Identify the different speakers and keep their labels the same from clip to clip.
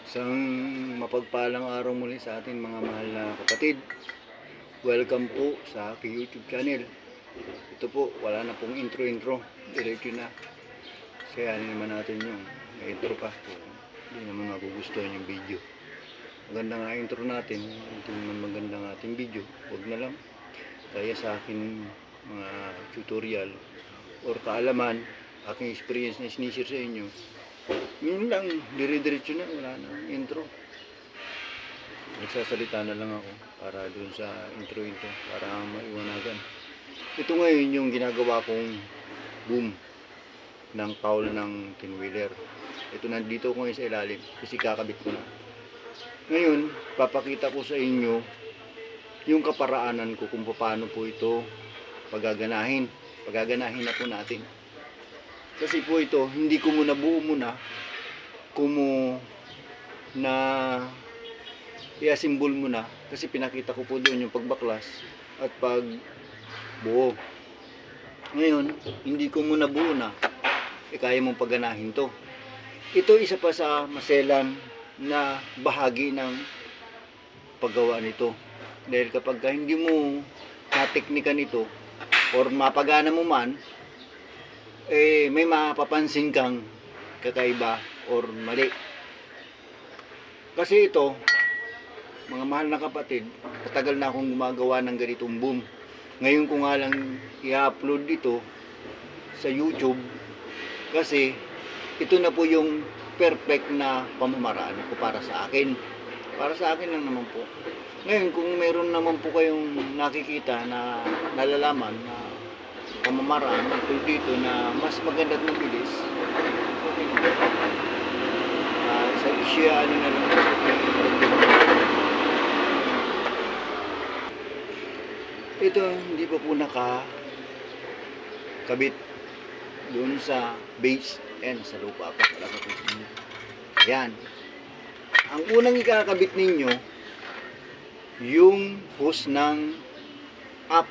Speaker 1: Isang mapagpalang araw muli sa ating mga mahal na kapatid. Welcome po sa aking YouTube channel. Ito po, wala na pong intro. Diretso na. Kaya naman natin yung intro pa. Hindi naman magugustuhan yung video. Maganda nga intro natin. Hindi naman maganda nga ating video. Huwag na lang. Kaya sa akin mga tutorial or kaalaman, aking experience na sinishare sa inyo, yun lang, dire-diretso na, wala na intro. Nagsasalita na lang ako para dun sa intro para maiwanagan. Ito ngayon yung ginagawa kong boom ng cowl ng tin-wheeler. Ito, nandito ko ngayon sa ilalim kasi kakabit ko na. Ngayon, papakita ko sa inyo yung kaparaanan ko kung paano po ito pagaganahin na po natin. Kasi po ito, hindi ko muna buo muna kumo na i-assemble muna kasi pinakita ko po doon yung pagbaklas at pag buo. Ngayon, hindi ko muna buo na kaya mong pagganahin to. Ito isa pa sa maselan na bahagi ng paggawa nito. Dahil kapag hindi mo nateknikan ito or mapagana mo man, may mapapansin kang kakaiba or mali. Kasi ito, mga mahal na kapatid, matagal na akong gumagawa ng ganitong boom. Ngayon ko nga lang i-upload ito sa YouTube kasi ito na po yung perfect na pamamaraan ko para sa akin. Para sa akin lang naman po. Ngayon, kung meron naman po kayong nakikita na nalalaman na pamamaraan dito na mas maganda at mabilis, sa isya na lang ito, hindi pa po nakakabit doon sa base and sa lupa pa. Ayan, ang unang ikakabit ninyo yung hose ng up.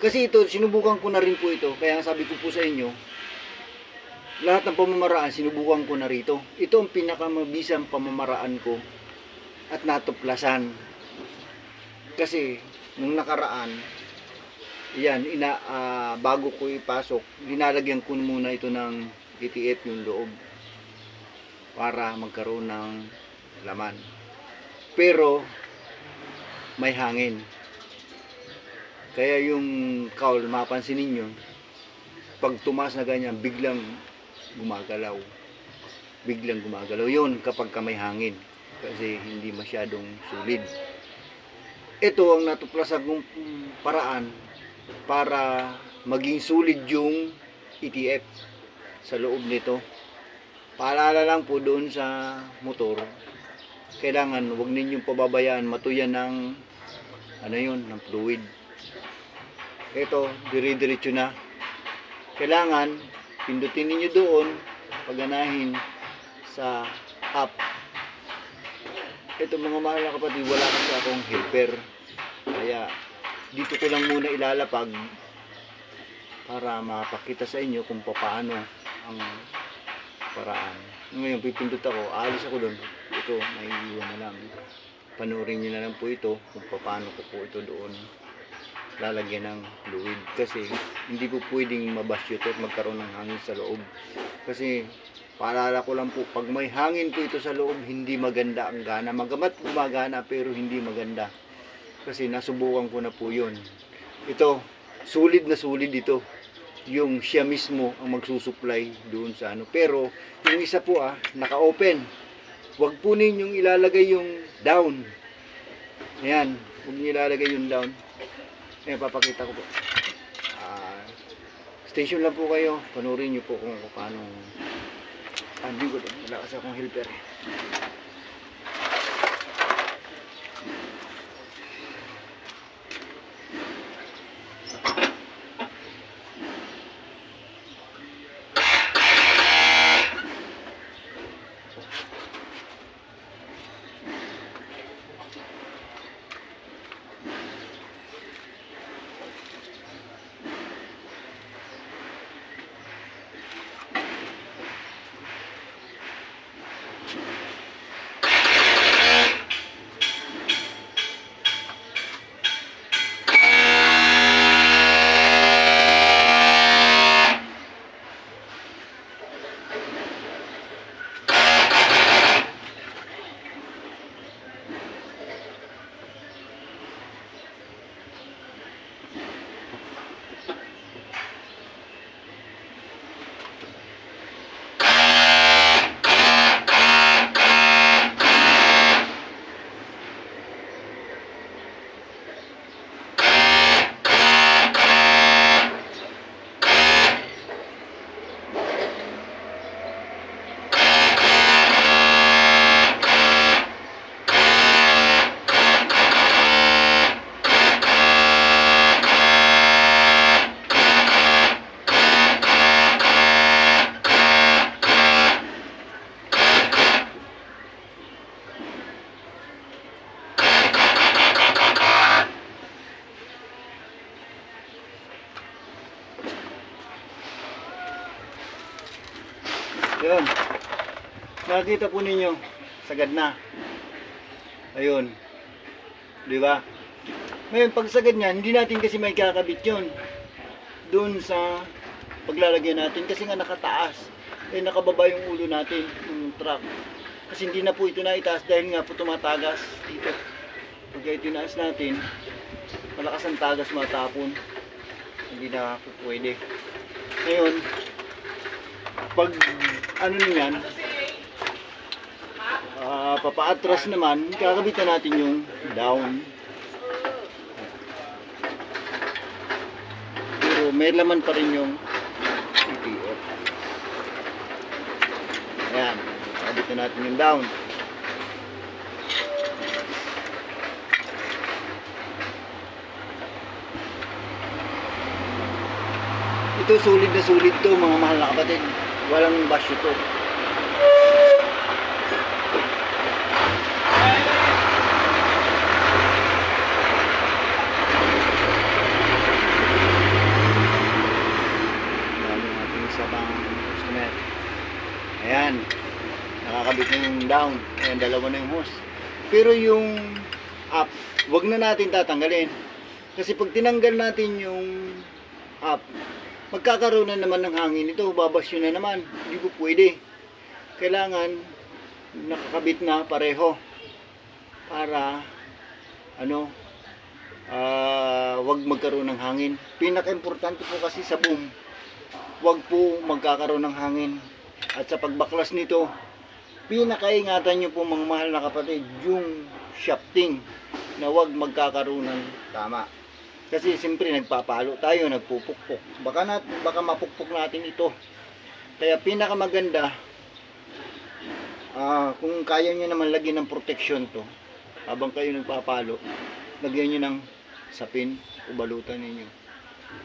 Speaker 1: Kasi ito, sinubukan ko na rin po ito. Kaya sabi ko po sa inyo, lahat ng pamamaraan, sinubukan ko na rito. Ito ang pinakamabisang pamamaraan ko at natuplasan. Kasi, nung nakaraan, yan, bago ko ipasok, linalagyan ko muna ito ng ETF yung loob para magkaroon ng laman. Pero, may hangin. Kaya yung cowl, mapansin ninyo, pag tumaas na ganyan, biglang gumagalaw. Yun kapag may hangin. Kasi hindi masyadong solid. Ito ang natuklasan kong paraan para maging solid yung ETF sa loob nito. Paalala lang po doon sa motor, kailangan huwag ninyong pababayaan matuyan ng ng fluid. Ito, dire-diretso na. Kailangan pindutin ninyo doon, pagganahin sa up. Ito mga mahal na kapatid, wala kasi akong helper. Kaya dito ko lang muna ilalapag para mapakita sa inyo kung paano ang paraan. Ngayon pipindot ako, aalis ako doon. Ito, maiiwan na lang. Panoorin nyo na lang po ito kung paano ko po ito doon lalagyan ng fluid. Kasi hindi po pwedeng mabasyot at magkaroon ng hangin sa loob. Kasi paalala ko lang po, pag may hangin po ito sa loob, hindi maganda ang gana. Magamat gumagana pero hindi maganda. Kasi nasubukan ko na po yun. Ito, sulit na sulit ito. Yung siya mismo ang magsusupply doon sa Pero yung isa po naka-open. Huwag po ninyong ilalagay yung down. Ayan, huwag niyo ilalagay yung down. Ayan, papakita ko po. Station lang po kayo. Panoorin niyo po kung paano. Hindi ko doon. Wala kasi akong helper. Yun. Nakita po ninyo, sagad na. Ayun. Di ba? Ngayon, pag sagad niyan, hindi natin kasi may kakabit yun. Doon sa paglalagyan natin. Kasi nga nakataas. Eh, nakababa yung ulo natin, yung truck. Kasi hindi na po ito naitaas dahil nga po tumatagas dito. Pag ito inaas natin, malakas ang tagas matapon. Hindi na po pwede. Ngayon, pag ano niyan, papaatras naman, kakabitan natin yung down. Pero may laman pa rin yung ETF. Ayan, kakabitan natin yung down. Ito sulit na sulit to mga mahal na kapatid. Walang basyo to. Ayan, nakakabit na yung down. Ayan, dalawa na yung hose. Pero yung up, wag na natin tatanggalin. Kasi pag tinanggal natin yung up, magkakaroon na naman ng hangin ito, babasyo na naman. Hindi po pwede. Kailangan nakakabit na pareho para wag magkaroon ng hangin. Pinaka-importante po kasi sa boom, wag po magkakaroon ng hangin. At sa pagbaklas nito, pinakaingatan nyo po mga mahal na kapatid, yung shafting na wag magkakaroon ng tama. Kasi siyempre nagpapalo tayo, nagpupukpok. Baka mapukpok natin ito. Kaya pinakamaganda, kung kaya nyo naman lagyan ng protection to, habang kayo nagpapalo, lagyan nyo ng sapin o balutan ninyo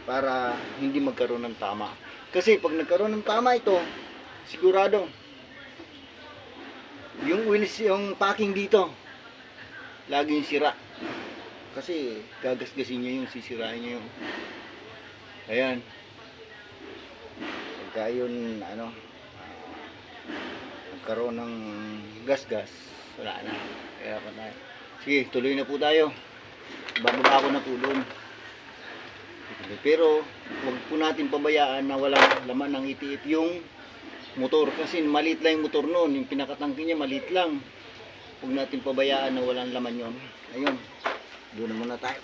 Speaker 1: para hindi magkaroon ng tama. Kasi pag nagkaroon ng tama ito, sigurado yung wheels, yung packing dito laging sira kasi gagasgasin niya yung sisirain niya yung ayan pagka yun nagkaroon ng gasgas wala na. Kaya pa tayo, sige tuloy na po tayo, bababa ko na po doon. Pero wag po natin pabayaan na walang laman ng ETF yung motor, kasi maliit lang yung motor noon, yung pinakatangki niya maliit lang. Huwag natin pabayaan na walang laman yon. Ayun, doon na muna tayo.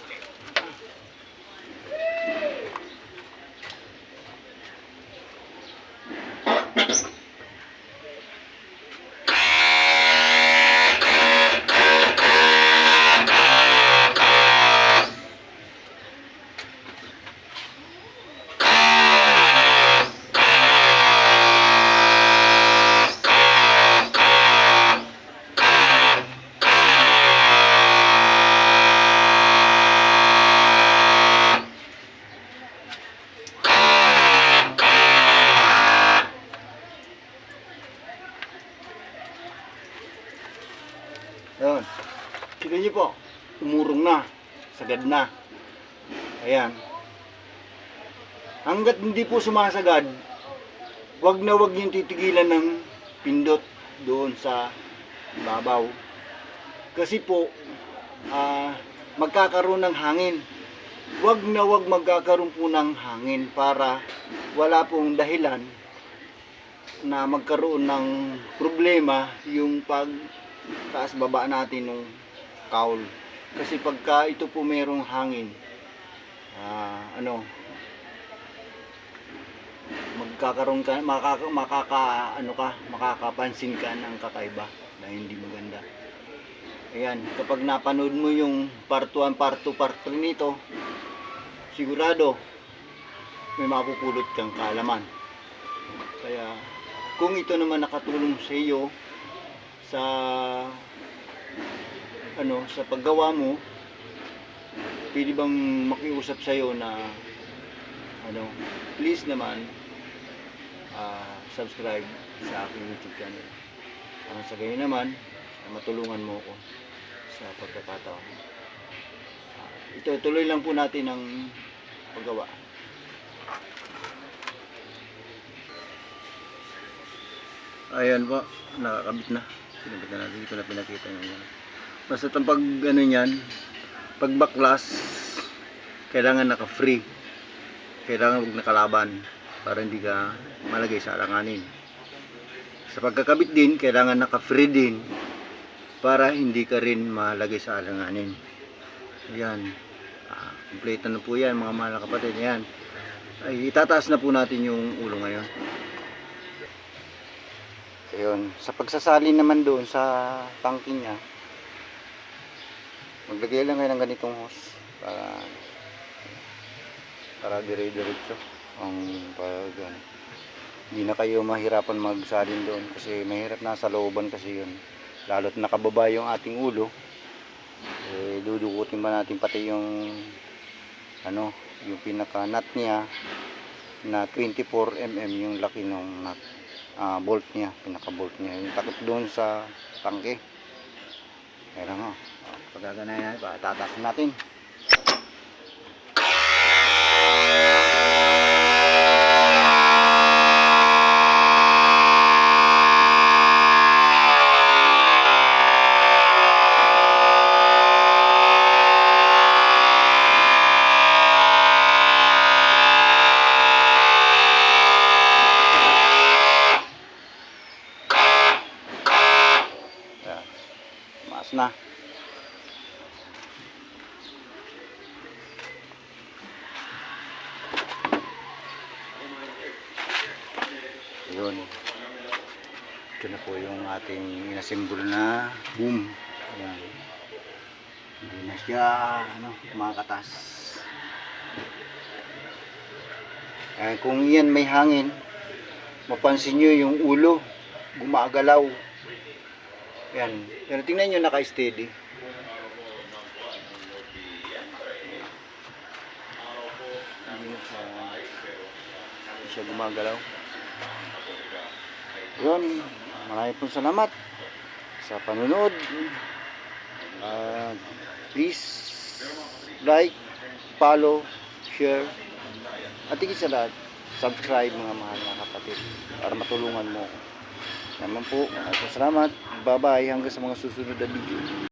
Speaker 1: Ayun. Kita niyo po, umurong na, sagad na. Ayan. Hanggat hindi po sumasagad, wag na wag yung titigilan ng pindot doon sa babaw. Kasi po, magkakaroon ng hangin. Wag na wag magkakaroon po ng hangin para wala pong dahilan na magkaroon ng problema yung pag taas baba natin ng cowl. Kasi pagka ito po merong hangin, magkakaroon ka, makakapansin ka ng kakaiba na hindi maganda. Ayan, kapag napanood mo yung part 1, part 2, part 3 nito, sigurado may mapupulot kang kaalaman. Kaya kung ito naman nakatulong sa iyo sa sa paggawa mo, pwede bang makiusap sa iyo na please naman subscribe sa aking YouTube channel. Sa gayon naman, matulungan mo ako sa pagkakataon. Ito, tuloy lang po natin ang paggawa. Ayan po, nakakabit na. Pinabit na natin, dito na pinakita nyo. Basta itong pag ano yan, pag baklas, kailangan naka-free. Kailangan huwag nakalaban para hindi ka malagay sa alanganin. Sa pagkakabit din, kailangan naka-free din para hindi ka rin malagay sa alanganin. Ayan. Kompleto na po yan mga mahal na kapatid. Ayan. Ay, itataas na po natin yung ulo ngayon. Ayun. Sa pagsasalin naman doon sa tangke niya, maglagay lang kayo ng ganitong hose para dire-diretso ang pag hindi na kayo mahirapan magsalin doon kasi mahirap nasa looban kasi yun, lalo't nakababa yung ating ulo, dudukutin ba natin pati yung yung pinaka nut niya na 24mm yung laki ng nut, bolt niya, pinaka bolt niya yung takip doon sa tangke. Kaya pagkagana yan, tataas natin. Maas na. Yun. Ito na po yung ating inasimbol na boom. Ayan. Hindi na siya kumakatas. Kung yan may hangin, mapansin nyo yung ulo gumagalaw. Yan. Pero tingnan nyo, naka-steady. Hindi siya gumagalaw. Yun. Maraming pong salamat sa panunod. Please like, follow, share, at higit sa lahat, subscribe mga mahal na kapatid para matulungan mo. Naman po, maraming salamat. Bye-bye hanggang sa mga susunod na video.